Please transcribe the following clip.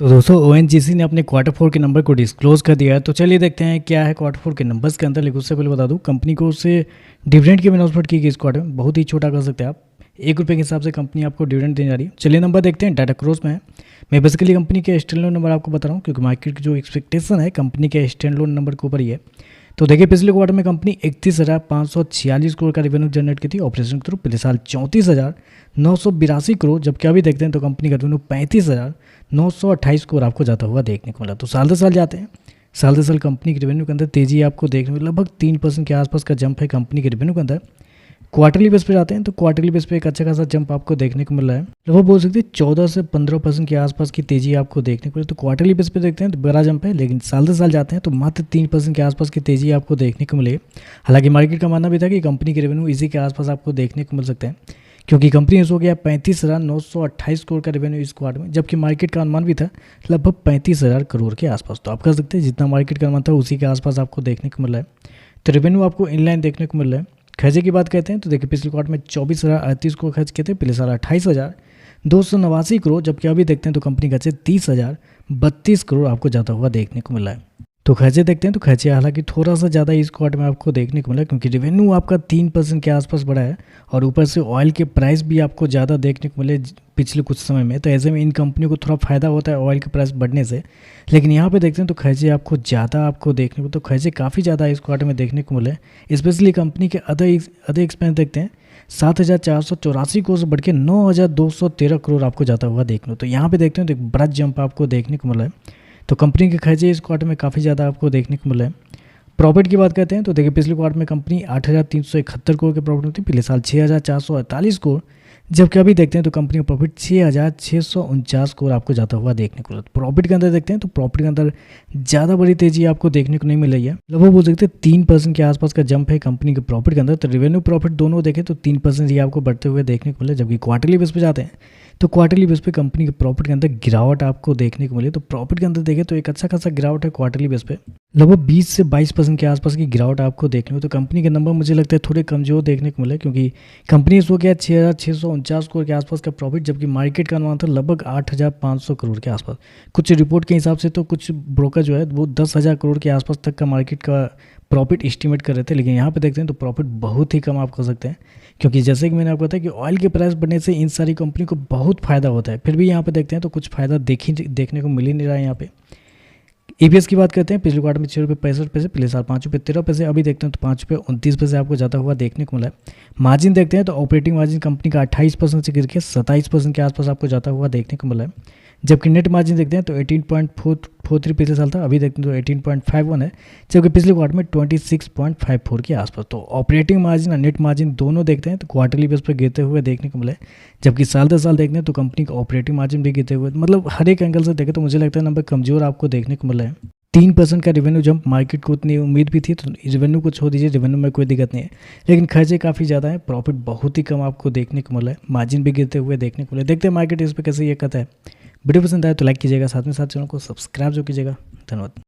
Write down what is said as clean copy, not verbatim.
तो दोस्तों ओएनजीसी ने अपने क्वार्टर फोर के नंबर को डिस्क्लोज कर दिया है। तो चलिए देखते हैं क्या है क्वार्टर फोर के नंबर्स के अंदर। लेकिन उससे पहले बता दूं, कंपनी को उससे डिविडेंड की अनाउंसमेंट की गई इस क्वार्टर में। बहुत ही छोटा कर सकते हैं आप, ₹1 के हिसाब से कंपनी आपको डिविडेंड देने जा रही है। चलिए नंबर देखते हैं। डाटा क्रोज में है। मैं बेसिकली कंपनी के स्टैंड लोन नंबर आपको बता रहा हूँ, क्योंकि मार्केट की जो एक्सपेक्टेशन है कंपनी के स्टैंड लोन नंबर के ऊपर ही है। तो देखिए पिछले क्वार्टर में कंपनी 31,546 करोड़ का रेवेन्यू जनरेट की थी ऑपरेशन के थ्रू। पिछले साल 34,982 करोड़, जबकि अभी देखते हैं तो कंपनी का रेवेन्यू 35,928 करोड़ आपको जाता हुआ देखने को मिला। तो साल दर साल जाते हैं, साल दर साल कंपनी के रेवेन्यू के अंदर तेजी आपको देखने को लगभग 3% के आसपास का जंप है कंपनी के रेवेन्यू के अंदर। क्वार्टरली बेस पे जाते हैं तो क्वार्टरली बेस पे एक अच्छा खासा जंप आपको देखने को मिल रहा है। लगभग बोल सकते हैं 14 से 15% के आसपास की तेजी आपको देखने को मिली। तो क्वार्टरली बेस पे देखते हैं तो बड़ा जंप है, लेकिन साल दर साल जाते हैं तो मात्र 3% के आसपास की तेजी आपको देखने को मिले। हालांकि मार्केट का मानना भी था कि कंपनी के रेवेन्यू इसी के आसपास आपको देखने को मिल सकते हैं, क्योंकि कंपनी ने सो गया 35,928 करोड़ का रेवेन्यू इस क्वार्टर में, जबकि मार्केट का अनुमान भी था लगभग 35,000 करोड़ के आसपास। तो आप कह सकते हैं जितना मार्केट का अनुमान था उसी के आसपास आपको देखने को मिल रहा है। तो रेवेन्यू आपको इनलाइन देखने को मिल रहा है। खर्चे की बात करते हैं तो देखिए पिछले क्वार्टर में 24,038 करोड़ खर्च किए थे, पिछले साल 28,289 करोड़, जबकि अभी देखते हैं तो कंपनी खर्चे 30,032 करोड़ आपको जाता हुआ देखने को मिला है। तो खर्चे देखते हैं तो खर्चे हालांकि थोड़ा सा ज़्यादा इस क्वार्टर में आपको देखने को मिला, क्योंकि रेवेन्यू आपका 3% के आसपास बढ़ा है और ऊपर से ऑयल के प्राइस भी आपको ज़्यादा देखने को मिले पिछले कुछ समय में। तो ऐसे में इन कंपनियों को थोड़ा फ़ायदा होता है ऑयल के प्राइस बढ़ने से। लेकिन यहाँ पे देखते हैं तो खर्चे आपको ज़्यादा आपको देखने को, तो खर्चे काफ़ी ज़्यादा इस क्वार्टर में देखने को मिले। स्पेशली कंपनी के अदर एक्सपेंस देखते हैं 7,484 करोड़ से बढ़ के 9,213 करोड़ आपको जाता हुआ देखने। तो यहाँ पे देखते हैं तो एक बड़ा जंप आपको देखने को मिला है। तो कंपनी के खर्चे इस क्वार्टर में काफ़ी ज़्यादा आपको देखने को मिला है। प्रॉफिट की बात करते हैं तो देखिए पिछले क्वार्टर में कंपनी 8,371 करोड़ के प्रॉफिट थी, पिछले साल 6,448 करोड़, जबकि अभी देखते हैं तो कंपनी का प्रॉफिट 6,649 करोड़ आपको जाता हुआ देखने को मिला। प्रॉफिट के अंदर देखते हैं तो प्रॉफिट के अंदर ज़्यादा बड़ी तेजी आपको देखने को नहीं मिल रही है। लगभग बोल सकते हैं 3% के आसपास का जंप है कंपनी के प्रॉफिट के अंदर। तो रेवेन्यू प्रॉफिट दोनों देखें तो 3% ही आपको बढ़ते हुए देखने को मिले, जबकि क्वार्टरली बेस पे जाते हैं तो क्वार्टरली बेस पे कंपनी के प्रॉफिट के अंदर गिरावट आपको देखने को मिली। तो प्रॉफिट के अंदर देखें तो एक अच्छा खासा गिरावट है क्वार्टरली बेस पे, लगभग 20 से 22% के आसपास की गिरावट आपको देखने को। तो कंपनी के नंबर मुझे लगता है थोड़े कमजोर देखने को मिले, क्योंकि कंपनी इसको गया 6,649 करोड़ के आसपास का प्रॉफिट, जबकि मार्केट का अनुमान था लगभग 8,500 करोड़ के आसपास। कुछ रिपोर्ट के हिसाब से तो कुछ ब्रोकर जो है वो 10,000 करोड़ के आसपास तक का मार्केट का प्रॉफिट एस्टिमेट कर रहे थे। लेकिन यहाँ पे देखते हैं तो प्रॉफिट बहुत ही कम आप कर सकते हैं, क्योंकि जैसे कि मैंने आपको बताया कि ऑयल के प्राइस बढ़ने से इन सारी कंपनी को बहुत फ़ायदा होता है। फिर भी यहाँ पे देखते हैं तो कुछ फ़ायदा देखने को मिल ही नहीं रहा है। यहाँ पे ईपीएस की बात करते हैं, पिछले क्वार्टर में 6,65 पिछले साल 5,13 अभी देखते हैं तो 5,29 आपको जाता हुआ देखने को मिला है। मार्जिन देखते हैं तो ऑपरेटिंग मार्जिन कंपनी का 28% से गिर के 27% के आसपास आपको जाता हुआ देखने को मिला है, जबकि नेट मार्जिन देखते हैं तो 18.43 पिछले साल था, अभी देखते हैं तो 18.51 है, जबकि पिछले क्वार्टर में 26.54 के आसपास। तो ऑपरेटिंग मार्जिन और नेट मार्जिन दोनों देखते हैं तो क्वार्टरली बेस पर गिरते हुए देखने को मिला है, जबकि साल दर साल देखते हैं तो कंपनी का ऑपरेटिंग मार्जिन भी गिरते हुए, मतलब हर एक एंगल से देखें तो मुझे लगता है नंबर कमजोर आपको देखने को मिला है। 3% का रेवेन्यू जंप, मार्केट को उतनी उम्मीद भी थी, तो रेवेन्यू को छोड़ दीजिए, रेवेन्यू में कोई दिक्कत नहीं है, लेकिन खर्चे काफ़ी ज़्यादा है, प्रॉफिट बहुत ही कम आपको देखने को मिला है, मार्जिन भी गिरते हुए देखने को मिला है। देखते हैं मार्केट इस पर कैसे ये कहता है। वीडियो पसंद आए तो लाइक कीजिएगा, साथ में साथ चैनल को सब्सक्राइब जो कीजिएगा। धन्यवाद।